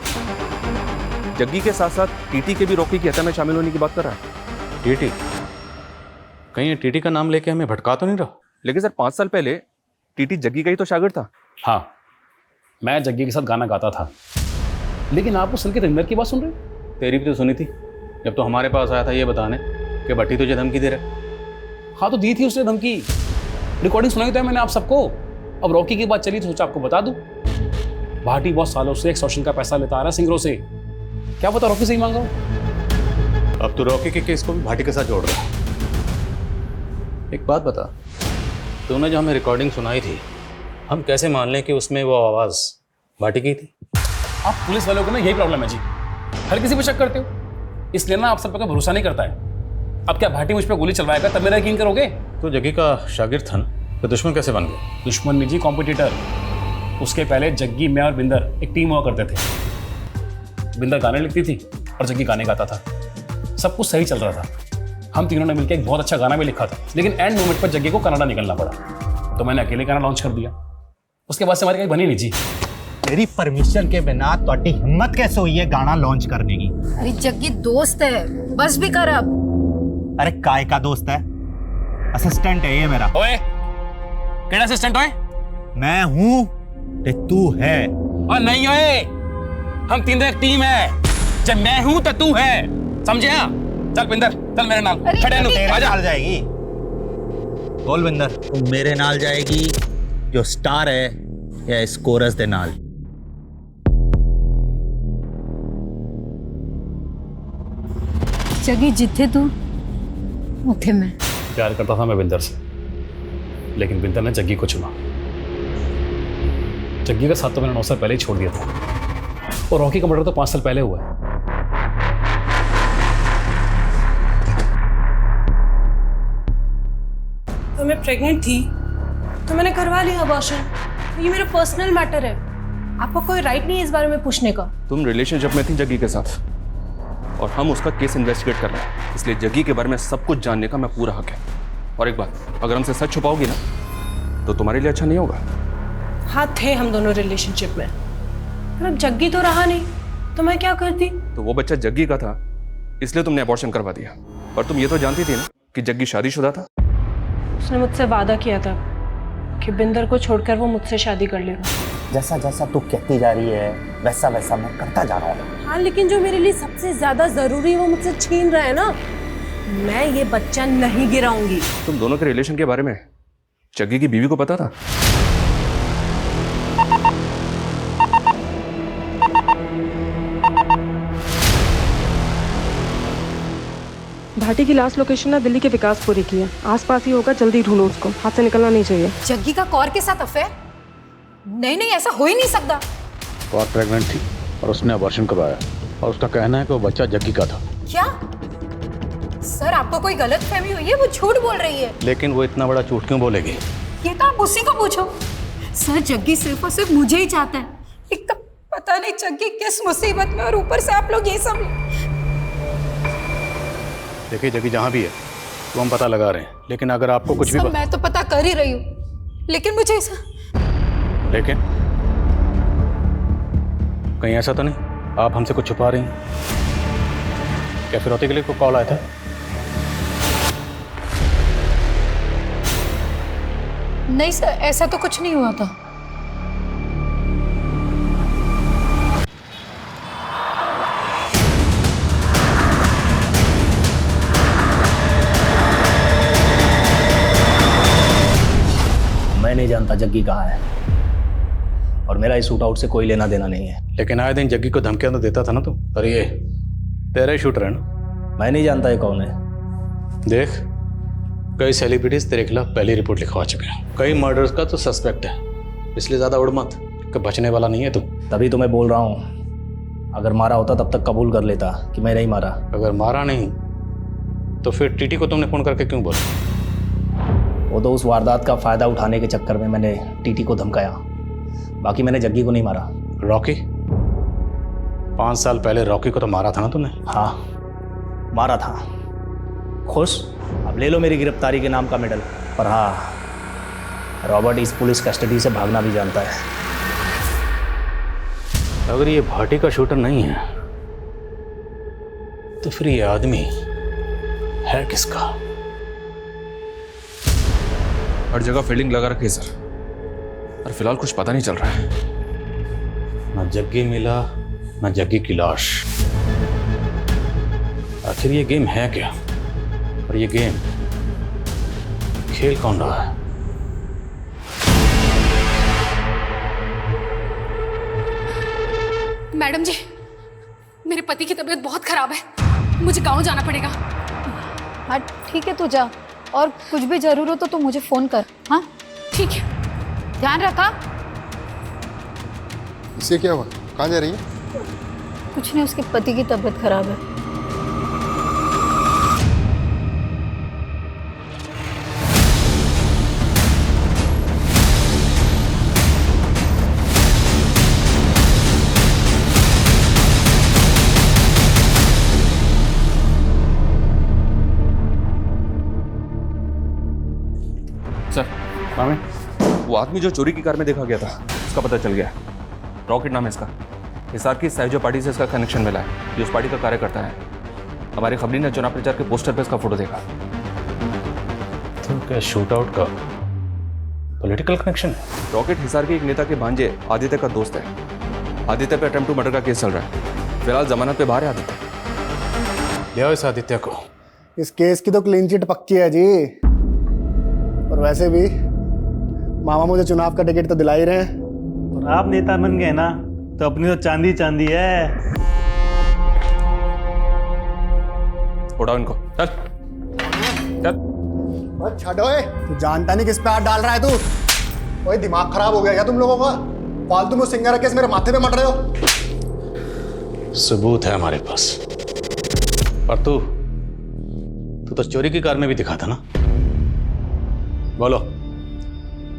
जग्गी के साथ साथ टीटी के भी रॉकी की हत्या में शामिल होने की बात कर रहा है। टीटी? कहीं ये टीटी का नाम लेके हमें भटका तो नहीं रहा? लेकिन सर 5 साल पहले टीटी जग्गी का ही तो शागिर्द था। हाँ, मैं जग्गी के साथ गाना गाता था, लेकिन आप उस की रंगमर की बात सुन रहे? तेरी भी तो सुनी थी जब तो हमारे पास आया था ये बताने कि भट्टी तुझे धमकी दे रहा। हाँ तो दी थी उसने धमकी, रिकॉर्डिंग सुनाई तो है मैंने आप सबको। अब रॉकी की बात चली तो सोचा आपको बता दूं। भाटी बहुत सालों से एक्सटॉर्शन का पैसा लेता आ रहा है सिंगरों से, क्या पता रॉकी से ही मांगा हो। अब तो रॉकी के केस को भी भाटी के साथ जोड़ रहा है। एक बात बता, तूने जो हमें रिकॉर्डिंग सुनाई थी, हम कैसे मान लें कि उसमें वो आवाज़ भाटी की थी? आप पुलिस वालों को ना यही प्रॉब्लम है जी, हर किसी पे शक करते हो, इसलिए ना आप सब पे भरोसा नहीं करता है। अब क्या भाटी मुझ पे गोली चलवाएगा तब मेरा यकीन करोगे? तो जग्गी का शागिर्द था ना, तो दुश्मन कैसे बन गया? दुश्मन नहीं जी, कॉम्पिटिटर। उसके पहले जग्गी, मैं और बिंदर एक टीम हुआ करते थे। बिंदर गाने लिखती थी और जग्गी गाने गाता था। सब कुछ सही चल रहा था। हम तीनों ने मिलकर एक बहुत अच्छा गाना भी लिखा था, लेकिन एंड मोमेंट पर जग्गी को कनाडा निकलना पड़ा, तो मैंने अकेले गाना लॉन्च कर दिया। उसके बाद से हमारी कहीं बनी नहीं जी। मेरी परमिशन के बिना ਤੁਹਾਡੀ हिम्मत कैसे हुई है गाना लॉन्च करने की? अरे जग्गी दोस्त है, बस भी कर अब। अरे काय का दोस्त है? असिस्टेंट है ये मेरा। ओए, केड़ा असिस्टेंट ओए? मैं हूँ ते तू है। और नहीं ओए, हम तीनों एक टीम है। जब मैं हूँ तो तू है, समझे? चल बिंदर, चल मेरे नाल। खड़े नु तेरे नाल जाएगी। बोल बिंदर, तू मेरे नाल जाएगी जो स्टार है या इस कोरस दे नाल? जग्गी जिथे तू उठे मैं। प्यार करता था मैं बिंदर से, लेकिन बिंदर ने जग्गी को चुना। जग्गी का साथ तो मैंने 9 साल पहले ही छोड़ दिया था, और रॉकी का मर्डर तो 5 साल पहले हुआ है। तो मैं प्रेग्नेंट थी तो मैंने करवा लिया अबॉर्शन। ये मेरा पर्सनल मैटर है, आपको कोई राइट नहीं है इस बारे में पूछने का। तुम रिलेशनशिप में थी जग्गी के साथ और हम उसका केस इन्वेस्टिगेट कर रहे हैं, इसलिए जग्गी के बारे में सब कुछ जानने का मैं पूरा हक है। और एक बात, अगर हमसे सच छुपाओगी ना तो तुम्हारे लिए अच्छा नहीं होगा। हाँ थे हम दोनों रिलेशनशिप में, पर अब जग्गी तो रहा नहीं तो मैं क्या करती? तो वो बच्चा जग्गी का था इसलिए तुमने अबॉर्शन करवा दिया, पर तुम ये तो जानती थी ना कि जग्गी शादीशुदा था। उसने मुझसे वादा किया था कि बिंदर को छोड़कर वो मुझसे शादी कर लेगा। जैसा जैसा तू कहती जा रही है वैसा वैसा मैं करता जा रहा हूँ। हाँ लेकिन जो मेरे लिए सबसे ज्यादा जरूरी है वो मुझसे छीन रहा है ना। मैं ये बच्चा नहीं गिराऊंगी। तुम दोनों के रिलेशन के बारे में जग्गी की बीवी को पता था? भाटी की लास्ट लोकेशन ना दिल्ली के विकासपुरी की है, आसपास ही होगा, जल्दी ढूंढो उसको, हाथ से निकलना नहीं चाहिए। जग्गी का कौर के साथ अफेयर? नहीं नहीं, ऐसा हो ही नहीं सकता। और प्रेग्नेंट थी और उसने अबॉर्शन करवाया और उसका कहना है कि वो बच्चा जग्गी का था। क्या सर, आपको कोई गलत फहमी हुई है? वो झूठ बोल रही है। लेकिन वो इतना बड़ा झूठ क्यों बोलेगी? ये तो आप उसी को पूछो। सर, जग्गी सिर्फ और सिर्फ मुझे ही चाहता है। एक तो पता नहीं जग्गी किस मुसीबत में, और ऊपर से आप लोग ये सब। देखिए जग्गी जहाँ भी है वो हम पता लगा रहे हैं, लेकिन अगर आपको कुछ भी मैं तो पता कर ही रही हूँ, लेकिन मुझे ऐसा। लेकिन कहीं ऐसा तो नहीं आप हमसे कुछ छुपा रही हैं? क्या फिरौती के लिए कोई कॉल आया था? नहीं सर, ऐसा तो कुछ नहीं हुआ था। मैं नहीं जानता जग्गी कहाँ है, और मेरा इस शूट आउट से कोई लेना देना नहीं है। लेकिन आए दिन जग्गी को धमकियां तो देता था ना तू। अरे ये तेरा ही शूटर है ना? मैं नहीं जानता ये कौन है। देख, कई सेलिब्रिटीज तेरे खिलाफ पहली रिपोर्ट लिखवा चुके हैं। कई मर्डर्स का तो सस्पेक्ट है, इसलिए ज्यादा उड़ मत कि बचने वाला नहीं है तू। तभी तो मैं बोल रहा हूँ, अगर मारा होता तब तक कबूल कर लेता कि मैं नहीं मारा। अगर मारा नहीं तो फिर टीटी को तुमने फोन करके क्यों बोला? वो तो उस वारदात का फायदा उठाने के चक्कर में मैंने टीटी को धमकाया, बाकी मैंने जग्गी को नहीं मारा। रॉकी? 5 साल पहले रॉकी को तो मारा था ना तूने? हाँ मारा था। खुश? अब ले लो मेरी गिरफ्तारी के नाम का मेडल। पर हाँ, रॉबर्ट इस पुलिस कस्टडी से भागना भी जानता है। अगर ये भाटी का शूटर नहीं है तो फिर ये आदमी है किसका? हर जगह फील्डिंग लगा रखी है सर, और फिलहाल कुछ पता नहीं चल रहा है। ना जग्गी मिला ना जग्गी की लाश। आखिर ये गेम है क्या, और ये गेम खेल कौन रहा है? मैडम जी, मेरे पति की तबीयत बहुत खराब है, मुझे गांव जाना पड़ेगा। हाँ ठीक है, तू जा, और कुछ भी जरूरत हो तो तू मुझे फोन कर। हाँ ठीक है, ध्यान रखा। इसे क्या हुआ? कहाँ जा रही है? कुछ नहीं, उसके पति की तबीयत खराब है। सर, वो आदमी जो चोरी की कार में देखा गया था उसका पता चल गया। रॉकेट नाम है इसका। हिसार की साइजो पार्टी से इसका कनेक्शन मिला है। ये उस पार्टी का कार्यकर्ता है। हमारी खबरी ने चुनाव प्रचार के पोस्टर पे इसका फोटो देखा। तो क्या शूट आउट का पॉलिटिकल कनेक्शन है? रॉकेट हिसार के एक नेता के भांजे आदित्य का दोस्त है। आदित्य पे अटेम्प्ट टू मर्डर का केस चल रहा है। फिलहाल जमानत पे बाहर है आदित्य। ले आओ इस आदित्य को। इस केस की तो क्लीन चिट पक्की है जी। और वैसे भी मामा मुझे चुनाव का टिकट तो दिला ही रहे हैं। और आप नेता बन गए ना तो अपनी तो चांदी चांदी है। उठाओ इनको, चल चल। छठो, तू जानता नहीं किस पे हाथ डाल रहा है तू? ओए दिमाग खराब हो गया क्या तुम लोगों का? फालतू में सिंगर केस मेरे माथे पे मट रहे हो। सबूत है हमारे पास। और तू तो चोरी की कार में भी दिखा था ना? बोलो,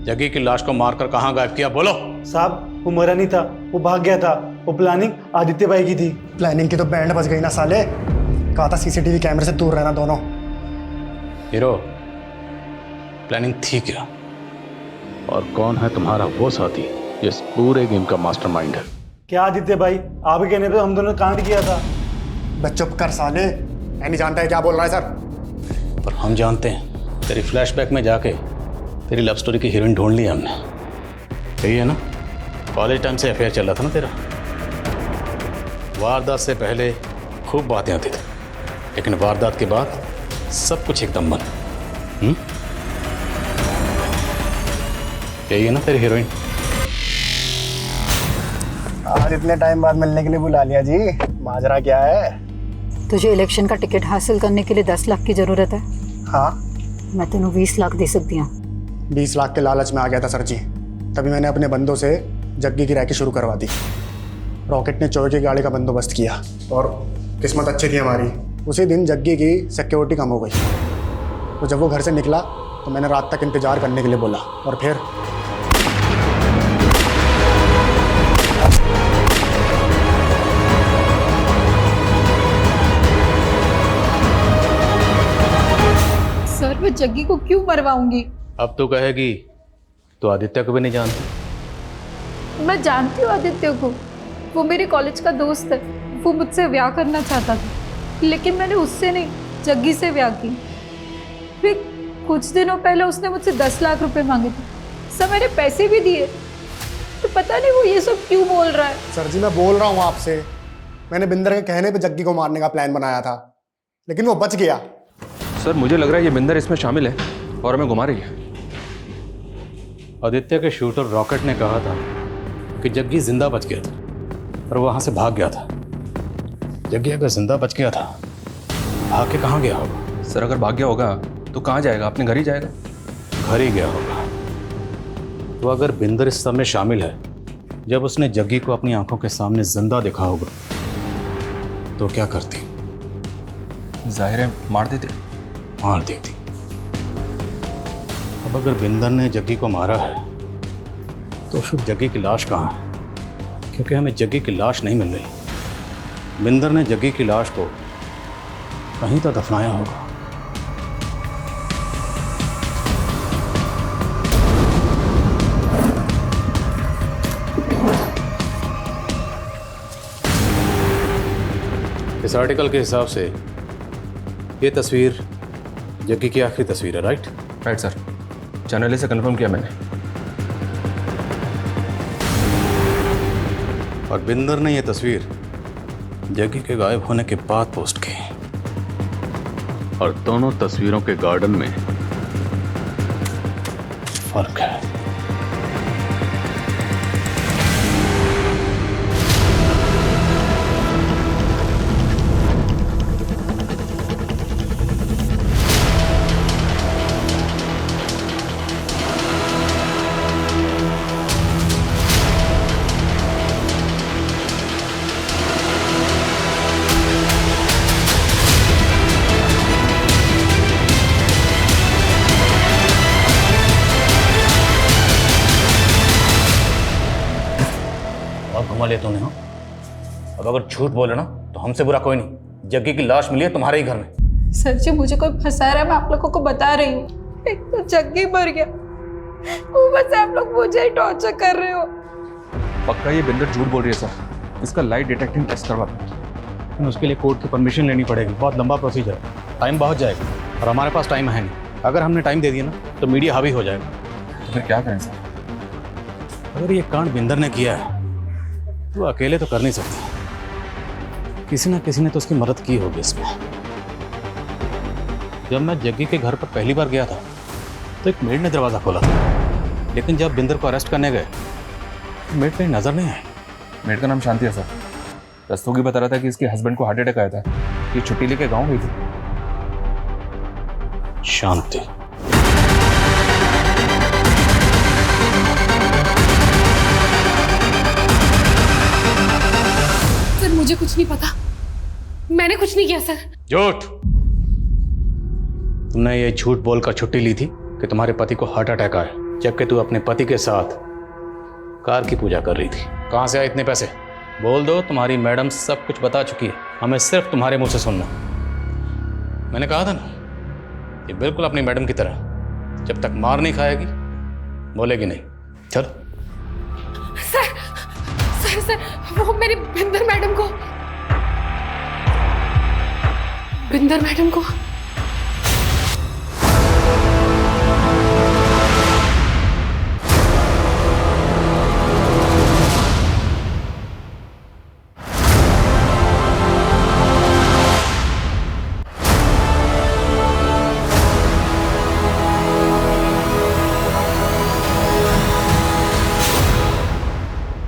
जग्गी की लाश को मारकर कहां गायब किया? बोलो। साहब, वो मरा नहीं था, वो भाग गया था। वो प्लानिंग आदित्य भाई की थी। प्लानिंग की तो बैंड बज गई ना साले। कहा था सीसीटीवी कैमरे से दूर रहना दोनों। हीरो, प्लानिंग थी क्या? और कौन है तुम्हारा वो साथी जिस पूरे गेम का मास्टरमाइंड है? क्या आदित्य भाई, आपके कहने पे हम दोनों ने कांड किया था। बस चुप कर साले, मैं नहीं जानता है क्या बोल रहा है सर। पर हम जानते हैं। तेरी फ्लैशबैक में जाके तेरी लव स्टोरी की हीरोइन ढूंढ ली हमने। यही है ना? कॉलेज टाइम से अफेयर चल रहा था ना तेरा। वारदात से पहले खूब बातें आती थी, लेकिन वारदात के बाद सब कुछ एकदम बंद। यही है ना तेरी हीरोइन? आज इतने टाइम बाद मिलने के लिए बुला लिया जी। माजरा क्या है? तुझे इलेक्शन का टिकट हासिल करने के लिए 10 लाख की जरूरत है। हाँ, मैं तेनों 20 लाख दे सकती हूँ। 20 लाख के लालच में आ गया था सर जी। तभी मैंने अपने बंदों से जग्गी की रैकी शुरू करवा दी। रॉकेट ने चोर की गाड़ी का बंदोबस्त किया और किस्मत अच्छी थी हमारी, उसी दिन जग्गी की सिक्योरिटी कम हो गई। तो जब वो घर से निकला तो मैंने रात तक इंतजार करने के लिए बोला और फिर सर मैं जग्गी को क्यों मरवाऊंगी? अब तो कहेगी तो आदित्य को भी नहीं जानती। मैं जानती हूँ आदित्य को, वो मेरे कॉलेज का दोस्त है। वो मुझसे ब्याह करना चाहता था, लेकिन मैंने उससे नहीं जग्गी से ब्याह की। फिर कुछ दिनों पहले उसने मुझसे 10 लाख रुपए मांगे थे। सर मैंने पैसे भी दिए, तो पता नहीं वो ये सब क्यों बोल रहा है। सर जी मैं बोल रहा हूँ आपसे, मैंने बिंदर के कहने पे जग्गी को मारने का प्लान बनाया था, लेकिन वो बच गया। सर मुझे लग रहा है ये बिंदर इसमें शामिल है और हमें घुमा रही है। आदित्य के शूटर रॉकेट ने कहा था कि जग्गी जिंदा बच गया था और वहां से भाग गया था। जग्गी अगर जिंदा बच गया था, भाग के कहाँ गया होगा? सर अगर भाग गया होगा तो कहाँ जाएगा? अपने घर ही जाएगा। घर ही गया होगा। तो अगर बिंदर इस सब में शामिल है, जब उसने जग्गी को अपनी आंखों के सामने जिंदा देखा होगा तो क्या करती? जाहिर है मार देते। मार देती। अब अगर बिंदर ने जग्गी को मारा है तो फिर जग्गी की लाश कहाँ है? क्योंकि हमें जग्गी की लाश नहीं मिल रही। बिंदर ने जग्गी की लाश को कहीं तो दफनाया होगा। इस आर्टिकल के हिसाब से ये तस्वीर जग्गी की आखिरी तस्वीर है, राइट? राइट सर, चैनल से कंफर्म किया मैंने। और बिंदर ने ये तस्वीर जग्गी के गायब होने के बाद पोस्ट की। और दोनों तस्वीरों के गार्डन में फर्क है। घुमा लिया तूने। हाँ, अब अगर झूठ बोले ना तो हमसे बुरा कोई नहीं। जग्गी की लाश मिली है तुम्हारे ही घर में। सर जी मुझे कोई फंसा रहा है, मैं आप लोगों को बता रही हूँ। एक तो जग्गी मर गया, ऊपर से आप लोग मुझे ही टॉर्चर कर रहे हो। पक्का ये बिंदर झूठ बोल रही है सर। इसका लाइट डिटेक्टिंग टेस्ट करवा। लेकिन उसके लिए कोर्ट की परमिशन लेनी पड़ेगी। बहुत लंबा प्रोसीजर है, टाइम बहुत जाएगा और हमारे पास टाइम है नहीं। अगर हमने टाइम दे दिया ना तो मीडिया हावी हो जाएगा। तो फिर क्या करें सर? अगर ये कांड बिंदर ने किया है तो अकेले तो कर नहीं सकती। किसी ना किसी ने तो उसकी मदद की होगी इसमें। जब मैं जग्गी के घर पर पहली बार गया था तो एक मेड ने दरवाज़ा खोला था, लेकिन जब बिंदर को अरेस्ट करने गए तो मेड कहीं नजर नहीं आई। मेड का नाम शांति है सर। रस्तोगी बता रहा था कि इसके हस्बैंड को हार्ट अटैक आया था, ये छुट्टी लेके गाँव गई थी। शांति। सर मुझे कुछ नहीं पता, मैंने कुछ नहीं किया सर। झूठ। तुमने ये झूठ बोलकर छुट्टी ली थी कि तुम्हारे पति को हार्ट अटैक आया, जबकि तू अपने पति के साथ कार की पूजा कर रही थी। कहाँ से आए इतने पैसे? बोल दो, तुम्हारी मैडम सब कुछ बता चुकी है, हमें सिर्फ तुम्हारे मुंह से सुनना। मैंने कहा था ना, ये बिल्कुल अपनी मैडम की तरह, जब तक मार नहीं खाएगी बोलेगी नहीं। चल। सर सर सर वो मेरी बिंदर मैडम को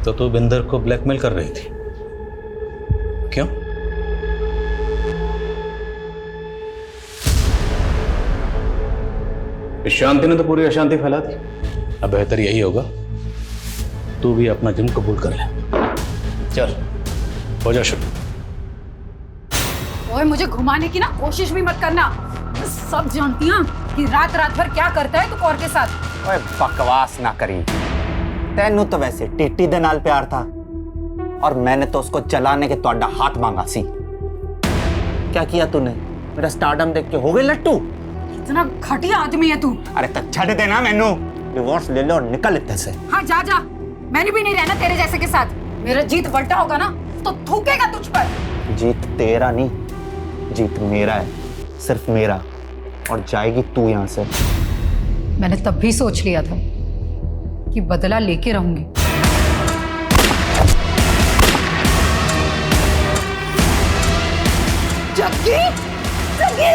तो तू बिंदर को ब्लैकमेल कर रही थी, क्यों? इस शांति ने तो पूरी अशांति फैला दी। अब बेहतर यही होगा तू भी अपना जुर्म कबूल कर ले। चल हो जा शुरू। ओए मुझे घुमाने की ना कोशिश भी मत करना। सब जानती हैं कि रात रात भर क्या करता है तू कौर के साथ। ओए बकवास ना करी। तैनू तो वैसे टीटी दे नाल प्यार था और मैंने तो उसको चलाने के तोड़ा हाथ मांगा सी। क्या किया तूने? मेरा स्टारडम देख के हो गई लट्टू? इतना घटिया आदमी है तू। अरे तो छड़ देना मैनू, डिवोर्स ले लो और निकल इत्ते से। हाँ जा जा, मैंने भी नहीं रहना तेरे जैसे के साथ। मेरा जीत बल्टा होगा ना तो थूकेगा तुझ पर। जीत तेरा नहीं, जीत मेरा है, सिर्फ मेरा। और जाएगी तू यहाँ से। मैंने तब भी सोच लिया था कि बदला लेके रहूंगी। जग्गी, जग्गी।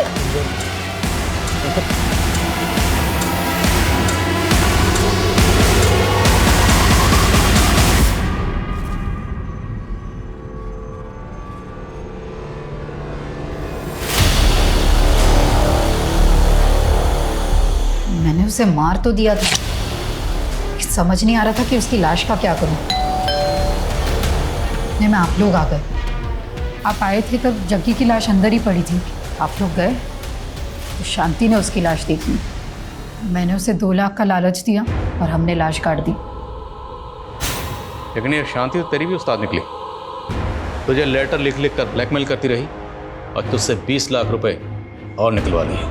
मैंने उसे मार तो दिया था, समझ नहीं आ रहा था कि उसकी लाश का क्या करूं। नहीं, मैं आप लोग आ गए। आप आए थे तब जग्गी की लाश अंदर ही पड़ी थी। आप लोग गए तो शांति ने उसकी लाश देखी। मैंने उसे 2 लाख का लालच दिया और हमने लाश काट दी। लेकिन ये शांति तो तेरी भी उस्ताद निकली। तुझे लेटर लिख लिख कर ब्लैकमेल करती रही और तुझसे 20 लाख रुपए और निकलवा लिए।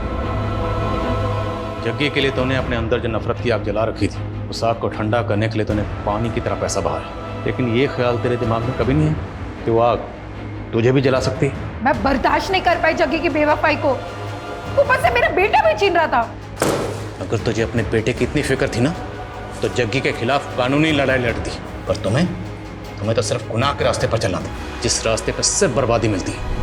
जग्गी के लिए तूने अपने अंदर जो नफरत की आग जला रखी थी, उस आग को ठंडा करने के लिए तूने पानी की तरह पैसा बहाया। लेकिन ये ख्याल तेरे दिमाग में कभी नहीं है कि वो आग तुझे भी जला सकती है। मैं बर्दाश्त नहीं कर पाई जग्गी की बेवफाई को। ऊपर से मेरा बेटा भी छीन रहा था। अगर तुझे अपने बेटे की इतनी फिक्र थी ना तो जग्गी के खिलाफ कानूनी लड़ाई लड़ती। पर तुम्हें तो सिर्फ गुनाह के रास्ते पर चलना था, जिस रास्ते पर सिर्फ बर्बादी मिलती है।